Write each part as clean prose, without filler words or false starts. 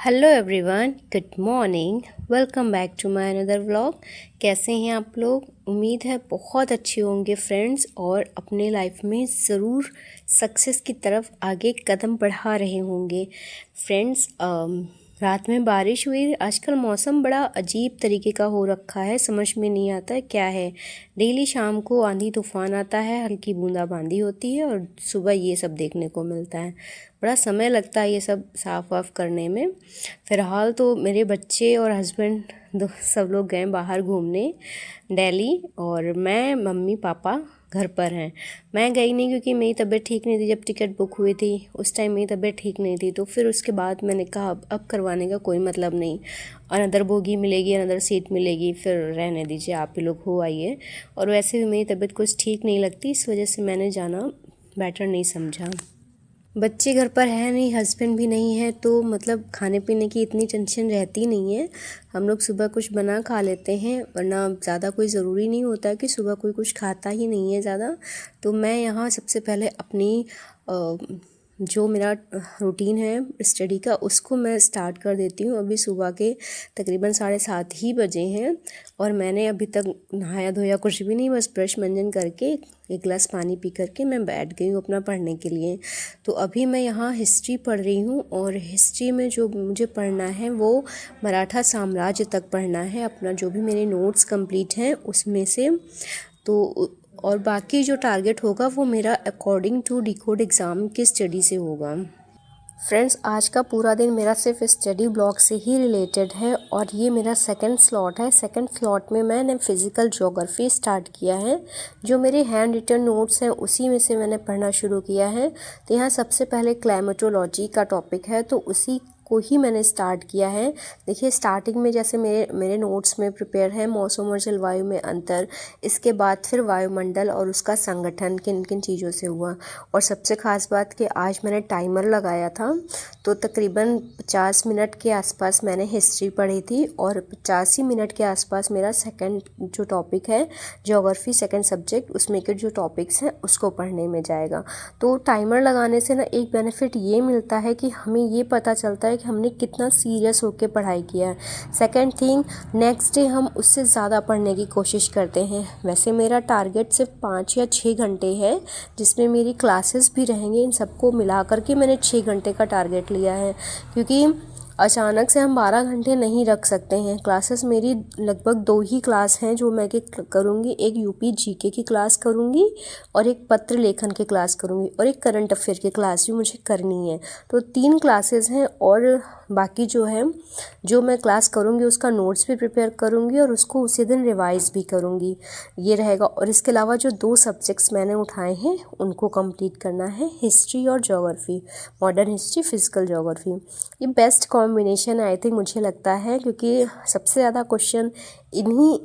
Hello everyone, good morning. Welcome back to my another vlog. कैसे हैं आप लोग? उम्मीद है बहुत अच्छे होंगे फ्रेंड्स, और अपने लाइफ में ज़रूर सक्सेस की तरफ आगे कदम बढ़ा रहे होंगे फ्रेंड्स। रात में बारिश हुई। आजकल मौसम बड़ा अजीब तरीके का हो रखा है, समझ में नहीं आता है क्या है। डेली शाम को आंधी तूफान आता है, हल्की बूंदाबांदी होती है और सुबह ये सब देखने को मिलता है। बड़ा समय लगता है ये सब साफ़ वाफ करने में। फ़िलहाल तो मेरे बच्चे और हस्बैंड सब लोग गए बाहर घूमने दिल्ली, और मैं मम्मी पापा घर पर हैं। मैं गई नहीं क्योंकि मेरी तबीयत ठीक नहीं थी। जब टिकट बुक हुई थी उस टाइम मेरी तबीयत ठीक नहीं थी, तो फिर उसके बाद मैंने कहा अब करवाने का कोई मतलब नहीं। अनदर बोगी मिलेगी, अनदर सीट मिलेगी, फिर रहने दीजिए, आप ही लोग हो आइए। और वैसे भी मेरी तबीयत कुछ ठीक नहीं लगती, इस वजह से मैंने जाना बेटर नहीं समझा। बच्चे घर पर है नहीं, हस्बैंड भी नहीं है, तो मतलब खाने पीने की इतनी टेंशन रहती नहीं है। हम लोग सुबह कुछ बना खा लेते हैं, वरना ज़्यादा कोई ज़रूरी नहीं होता कि सुबह कोई कुछ खाता ही नहीं है ज़्यादा। तो मैं यहाँ सबसे पहले अपनी जो मेरा रूटीन है स्टडी का, उसको मैं स्टार्ट कर देती हूँ। अभी सुबह के तकरीबन 7:30 ही बजे हैं और मैंने अभी तक नहाया धोया कुछ भी नहीं, बस ब्रश मंजन करके एक गिलास पानी पी करके मैं बैठ गई हूँ अपना पढ़ने के लिए। तो अभी मैं यहाँ हिस्ट्री पढ़ रही हूँ, और हिस्ट्री में जो मुझे पढ़ना है वो मराठा साम्राज्य तक पढ़ना है। अपना जो भी मेरे नोट्स कंप्लीट हैं उसमें से, तो और बाकी जो टारगेट होगा वो मेरा अकॉर्डिंग टू डिकोड एग्ज़ाम की स्टडी से होगा। फ्रेंड्स, आज का पूरा दिन मेरा सिर्फ स्टडी ब्लॉक से ही रिलेटेड है, और ये मेरा सेकंड स्लॉट है। सेकंड स्लॉट में मैंने फ़िज़िकल ज्योग्राफी स्टार्ट किया है। जो मेरे हैंड रिटन नोट्स हैं उसी में से मैंने पढ़ना शुरू किया है। तो यहाँ सबसे पहले क्लाइमेटोलॉजी का टॉपिक है, तो उसी को ही मैंने स्टार्ट किया है। देखिए, स्टार्टिंग में जैसे मेरे नोट्स में प्रिपेयर है मौसम और जलवायु में अंतर, इसके बाद फिर वायुमंडल और उसका संगठन किन किन चीज़ों से हुआ। और सबसे ख़ास बात कि आज मैंने टाइमर लगाया था, तो तकरीबन 50 मिनट के आसपास मैंने हिस्ट्री पढ़ी थी, और 85 मिनट के आसपास मेरा सेकंड जो टॉपिक है ज्योग्राफी सेकंड सब्जेक्ट, उसमें के जो टॉपिक्स हैं उसको पढ़ने में जाएगा। तो टाइमर लगाने से ना एक बेनिफिट ये मिलता है कि हमें ये पता चलता है कि हमने कितना सीरियस होकर पढ़ाई किया है। सेकंड थिंग, नेक्स्ट डे हम उससे ज़्यादा पढ़ने की कोशिश करते हैं। वैसे मेरा टारगेट सिर्फ 5 या 6 घंटे है, जिसमें मेरी क्लासेस भी रहेंगे। इन सबको मिला करके मैंने 6 घंटे का टारगेट लिया है, क्योंकि अचानक से हम 12 घंटे नहीं रख सकते हैं। क्लासेस मेरी लगभग 2 ही क्लास हैं जो मैं करूँगी। एक यूपी जीके की क्लास करूँगी, और एक पत्र लेखन की क्लास करूँगी, और एक करंट अफेयर की क्लास भी मुझे करनी है। तो 3 क्लासेस हैं, और बाकी जो मैं क्लास करूँगी उसका नोट्स भी प्रिपेयर करूँगी, और उसको उसी दिन रिवाइज़ भी करूँगी, ये रहेगा। और इसके अलावा जो 2 सब्जेक्ट्स मैंने उठाए हैं उनको कंप्लीट करना है, हिस्ट्री और geography, modern history, physical geography. ये बेस्ट कॉम्बिनेशन आई थिंक मुझे लगता है, क्योंकि सबसे ज़्यादा क्वेश्चन इन्हीं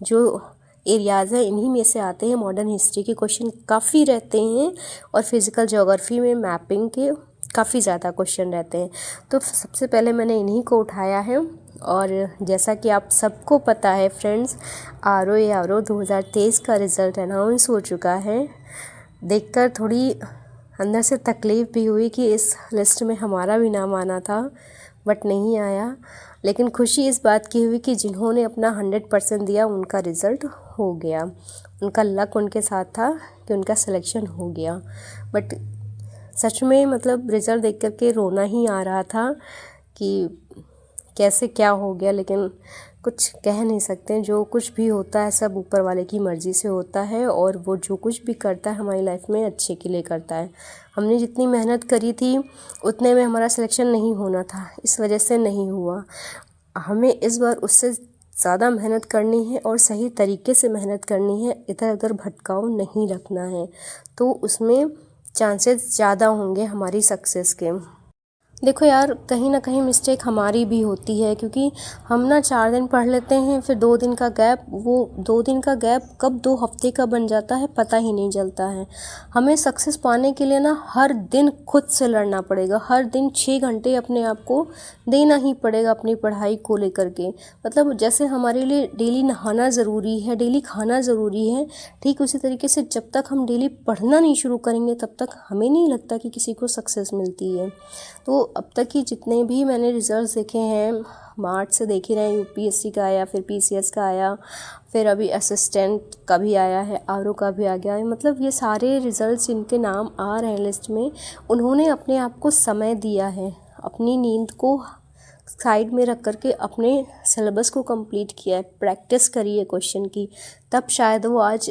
जो एरियाज़ हैं इन्हीं में से आते हैं। मॉडर्न हिस्ट्री के क्वेश्चन काफ़ी रहते हैं, और फिज़िकल ज्योग्राफी में मैपिंग के काफ़ी ज़्यादा क्वेश्चन रहते हैं। तो सबसे पहले मैंने इन्हीं को उठाया है। और जैसा कि आप सबको पता है फ्रेंड्स, आर ओ 2023 का रिज़ल्ट अनाउंस हो चुका है। देखकर थोड़ी अंदर से तकलीफ़ भी हुई कि इस लिस्ट में हमारा भी नाम आना था, बट नहीं आया। लेकिन खुशी इस बात की हुई कि जिन्होंने अपना 100% दिया उनका रिज़ल्ट हो गया। उनका लक उनके साथ था कि उनका सिलेक्शन हो गया। बट सच में मतलब रिज़ल्ट देख कर के रोना ही आ रहा था कि कैसे क्या हो गया। लेकिन कुछ कह नहीं सकते, जो कुछ भी होता है सब ऊपर वाले की मर्ज़ी से होता है, और वो जो कुछ भी करता है हमारी लाइफ में अच्छे के लिए करता है। हमने जितनी मेहनत करी थी उतने में हमारा सिलेक्शन नहीं होना था, इस वजह से नहीं हुआ। हमें इस बार उससे ज़्यादा मेहनत करनी है, और सही तरीके से मेहनत करनी है, इधर उधर भटकाव नहीं रखना है, तो उसमें चांसेस ज़्यादा होंगे हमारी सक्सेस के। देखो यार, कहीं ना कहीं मिस्टेक हमारी भी होती है, क्योंकि हम ना 4 दिन पढ़ लेते हैं, फिर 2 दिन का गैप, वो 2 दिन का गैप कब 2 हफ्ते का बन जाता है पता ही नहीं चलता है। हमें सक्सेस पाने के लिए ना हर दिन खुद से लड़ना पड़ेगा। हर दिन 6 घंटे अपने आप को देना ही पड़ेगा अपनी पढ़ाई को लेकर के। मतलब जैसे हमारे लिए डेली नहाना ज़रूरी है, डेली खाना ज़रूरी है, ठीक उसी तरीके से जब तक हम डेली पढ़ना नहीं शुरू करेंगे तब तक हमें नहीं लगता कि किसी को सक्सेस मिलती है। तो अब तक की जितने भी मैंने रिज़ल्ट्स देखे हैं, मार्च से देख ही रहे हैं, यूपीएससी का आया, फिर पीसीएस का आया, फिर अभी असिस्टेंट का भी आया है, आरओ का भी आ गया है। मतलब ये सारे रिज़ल्ट्स जिनके नाम आ रहे हैं लिस्ट में, उन्होंने अपने आप को समय दिया है, अपनी नींद को साइड में रख करके अपने सिलेबस को कंप्लीट किया है, प्रैक्टिस करी है क्वेश्चन की, तब शायद वो आज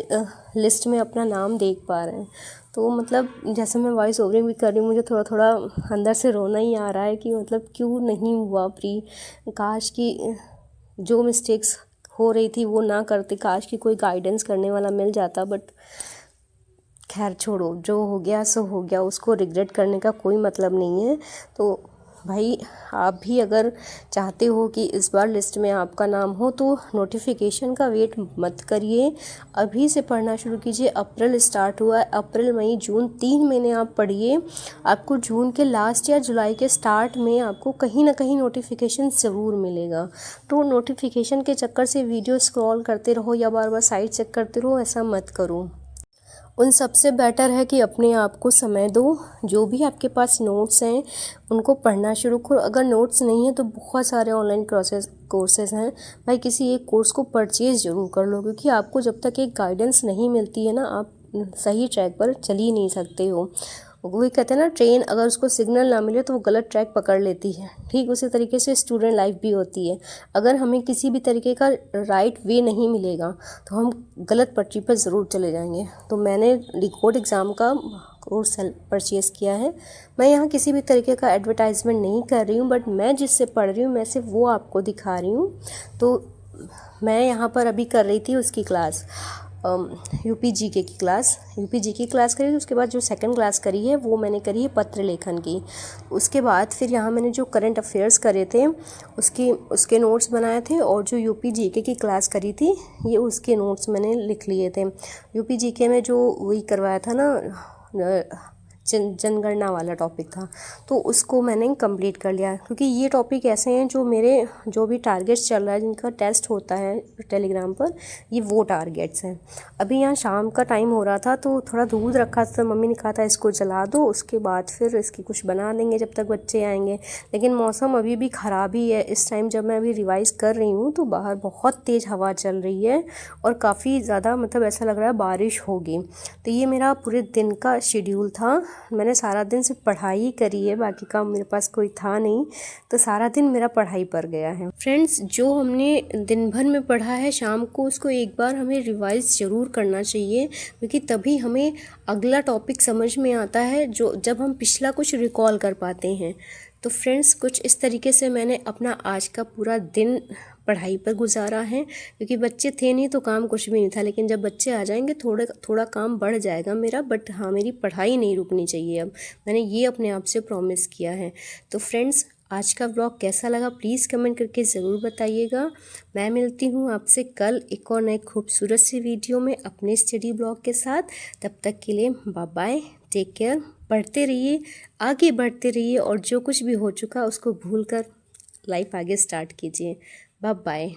लिस्ट में अपना नाम देख पा रहे हैं। तो मतलब जैसे मैं वॉइस ओवरिंग भी कर रही हूँ, मुझे थोड़ा थोड़ा अंदर से रोना ही आ रहा है कि मतलब क्यों नहीं हुआ प्री। काश कि जो मिस्टेक्स हो रही थी वो ना करते, काश कि कोई गाइडेंस करने वाला मिल जाता। बट खैर छोड़ो, जो हो गया सो हो गया, उसको रिग्रेट करने का कोई मतलब नहीं है। तो भाई आप भी अगर चाहते हो कि इस बार लिस्ट में आपका नाम हो तो नोटिफिकेशन का वेट मत करिए, अभी से पढ़ना शुरू कीजिए। अप्रैल स्टार्ट हुआ है, अप्रैल मई जून 3 महीने आप पढ़िए। आपको जून के लास्ट या जुलाई के स्टार्ट में आपको कहीं ना कहीं नोटिफिकेशन ज़रूर मिलेगा। तो नोटिफिकेशन के चक्कर से वीडियो स्क्रॉल करते रहो या बार बार साइट चेक करते रहो, ऐसा मत करो। उन सबसे बेटर है कि अपने आप को समय दो। जो भी आपके पास नोट्स हैं उनको पढ़ना शुरू करो। अगर नोट्स नहीं है तो बहुत सारे ऑनलाइन कोर्सेज हैं, भाई किसी एक कोर्स को परचेज़ ज़रूर कर लो, क्योंकि आपको जब तक एक गाइडेंस नहीं मिलती है ना, आप सही ट्रैक पर चल ही नहीं सकते हो। वही कहते हैं ना, ट्रेन अगर उसको सिग्नल ना मिले तो वो गलत ट्रैक पकड़ लेती है। ठीक उसी तरीके से स्टूडेंट लाइफ भी होती है। अगर हमें किसी भी तरीके का राइट वे नहीं मिलेगा तो हम गलत पटरी पर ज़रूर चले जाएंगे। तो मैंने डिकोड एग्ज़ाम का कोर्स परचेज़ किया है। मैं यहाँ किसी भी तरीके का एडवर्टाइजमेंट नहीं कर रही हूँ, बट मैं जिससे पढ़ रही हूँ मैं सिर्फ वो आपको दिखा रही हूँ। तो मैं यहाँ पर अभी कर रही थी उसकी क्लास, यूपी जीके की क्लास करी। उसके बाद जो सेकंड क्लास करी है वो मैंने करी है पत्र लेखन की। उसके बाद फिर यहाँ मैंने जो करंट अफेयर्स करे थे उसके नोट्स बनाए थे, और जो यूपी जीके की क्लास करी थी ये उसके नोट्स मैंने लिख लिए थे। यूपी जीके में जो वही करवाया था ना, जनगणना वाला टॉपिक था, तो उसको मैंने कंप्लीट कर लिया। क्योंकि ये टॉपिक ऐसे हैं जो मेरे जो भी टारगेट्स चल रहा है, जिनका टेस्ट होता है टेलीग्राम पर, ये वो टारगेट्स हैं। अभी यहाँ शाम का टाइम हो रहा था तो थोड़ा दूध रखा था, मम्मी ने कहा था इसको जला दो, उसके बाद फिर इसकी कुछ बना देंगे जब तक बच्चे आएंगे। लेकिन मौसम अभी भी ख़राब ही है। इस टाइम जब मैं अभी रिवाइज़ कर रही हूँ तो बाहर बहुत तेज़ हवा चल रही है और काफ़ी ज़्यादा मतलब ऐसा लग रहा है बारिश होगी। तो ये मेरा पूरे दिन का शेड्यूल था। मैंने सारा दिन सिर्फ पढ़ाई करी है, बाकी काम मेरे पास कोई था नहीं, तो सारा दिन मेरा पढ़ाई पर गया है। फ्रेंड्स, जो हमने दिन भर में पढ़ा है शाम को उसको एक बार हमें रिवाइज ज़रूर करना चाहिए, क्योंकि तभी हमें अगला टॉपिक समझ में आता है, जो जब हम पिछला कुछ रिकॉल कर पाते हैं। तो फ्रेंड्स, कुछ इस तरीके से मैंने अपना आज का पूरा दिन पढ़ाई पर गुजारा है, क्योंकि बच्चे थे नहीं तो काम कुछ भी नहीं था। लेकिन जब बच्चे आ जाएंगे थोड़ा काम बढ़ जाएगा मेरा, बट हाँ मेरी पढ़ाई नहीं रुकनी चाहिए। अब मैंने ये अपने आप से प्रॉमिस किया है। तो फ्रेंड्स, आज का व्लॉग कैसा लगा प्लीज़ कमेंट करके ज़रूर बताइएगा। मैं मिलती हूँ आपसे कल एक और नए खूबसूरत सी वीडियो में अपने स्टडी ब्लॉग के साथ। तब तक के लिए बाय बाय, टेक केयर। पढ़ते रहिए, आगे बढ़ते रहिए, और जो कुछ भी हो चुका उसको भूल कर लाइफ आगे स्टार्ट कीजिए। Bye bye.